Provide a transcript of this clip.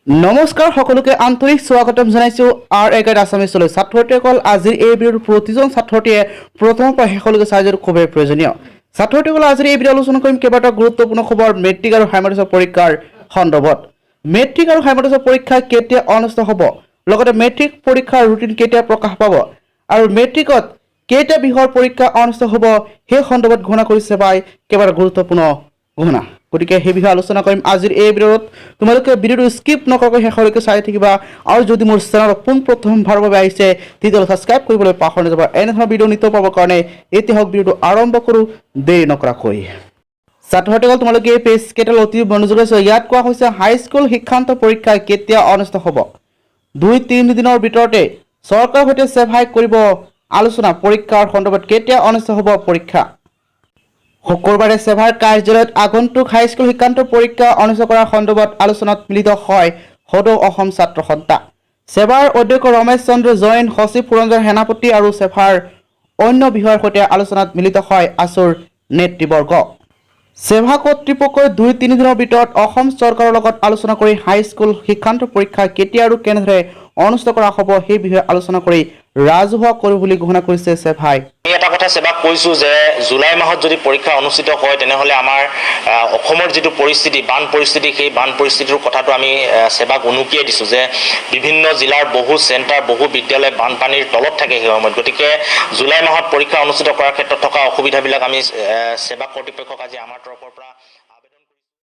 নমস্কাৰ সকলোকে আন্তৰিক স্বাগতম জনাইছো আৰ এগাইড আছামিছলৈ ছাত্ৰসকল আজিৰ এই ভিডিঅ'ৰ প্ৰতিজন ছাত্ৰটিয়ে প্ৰথমৰ পৰা শেষলৈকে চাই যোৱাটো খুবেই প্ৰয়োজনীয় ছাত্ৰসকল আজিৰ এই ভিডিঅ' আলোচনা কৰিম কেইবাটা গুৰুত্বপূৰ্ণ খবৰ মেট্ৰিক আৰু হাই মাদ্ৰাছা পৰীক্ষাৰ সন্দৰ্ভত মেট্ৰিক আৰু হাই মাদ্ৰাছা পৰীক্ষা কেতিয়া অনুষ্ঠিত হ'ব লগতে মেট্ৰিক পৰীক্ষাৰ ৰুটিন কেতিয়া প্ৰকাশ পাব আৰু মেট্ৰিকত কেইটা বিষয়ৰ পৰীক্ষা অনুষ্ঠিত হ'ব সেই সন্দৰ্ভত ঘোষণা কৰিছে বাই কেইবাটা গুৰুত্বপূৰ্ণ ঘোষণা গতিকে সেই বিষয়ে আলোচনা কৰিম আজিৰ এই ভিডিঅ'ত তোমালোকে ভিডিঅ'টো স্কিপ নকৰাকৈ শেষলৈকে চাই থাকিবা আৰু যদি মোৰ চেনেলত পোনপ্ৰথমবাৰৰ বাবে আহিছে তেতিয়াহ'লে ছাবস্ক্ৰাইব কৰিবলৈ পাহৰি নাযাবা এনেধৰণৰ ভিডিঅ' নিত্য পাবৰ কাৰণে এতিয়া হওক ভিডিঅ'টো আৰম্ভ কৰোঁ দেৰি নকৰাকৈ ছাত্ৰসকল তোমালোকে এই পেজ কেইটা অতি মনোযোগেৰে চোৱা ইয়াত কোৱা হৈছে হাইস্কুল শিক্ষান্ত পৰীক্ষা কেতিয়া অনুষ্ঠিত হ'ব 2-3 দিনৰ ভিতৰতে চৰকাৰৰ সৈতে চেভাই কৰিব আলোচনা পৰীক্ষাৰ সন্দৰ্ভত কেতিয়া অনুষ্ঠিত হ'ব পৰীক্ষা শুক্ৰবাৰে চেভাৰ কাৰ্যালয়ত আগন্তুক হাইস্কুল শিক্ষান্ত পৰীক্ষা অনুষ্ঠিত কৰাৰ সন্দৰ্ভত আলোচনাত মিলিত হয় সদৌ অসম ছাত্ৰ সন্থা চেভাৰ অধ্যক্ষ ৰমেশ চন্দ্ৰ জৈন সচিব পুৰঞ্জন সেনাপতি আৰু চেভাৰ অন্য বিষয়ৰ সৈতে আলোচনাত মিলিত হয় আছুৰ নেতৃবৰ্গ চেভা কৰ্তৃপক্ষই 2-3 দিনৰ ভিতৰত অসম চৰকাৰৰ লগত আলোচনা কৰি হাইস্কুল শিক্ষান্ত পৰীক্ষা কেতিয়া আৰু কেনেদৰে অনুষ্ঠিত কৰা হ'ব সেই বিষয়ে আলোচনা কৰি ৰাজহুৱা কৰিব বুলি ঘোষণা কৰিছে চেভাই এটা কথা সেবাক কৈছো যে জুলাই মাহত যদি পৰীক্ষা অনুষ্ঠিত হয় তেনেহলে আমাৰ অসমৰ যেটো পৰিস্থিতি বান পৰিস্থিতি সেই বান পৰিস্থিতিৰ কথাটো আমি সেবাক উনুকিয়াই দিছো যে বিভিন্ন জিলাৰ বহু চেণ্টাৰ বহু বিদ্যালয় বানপানীৰ তলত থাকে সেই সময়ত গতিকে জুলাই মাহত পৰীক্ষা অনুষ্ঠিত কৰাৰ ক্ষেত্ৰত থকা অসুবিধাবিলাক আমি সেবা কৰ্তৃপক্ষক আজি আমাৰ তৰফৰ পৰা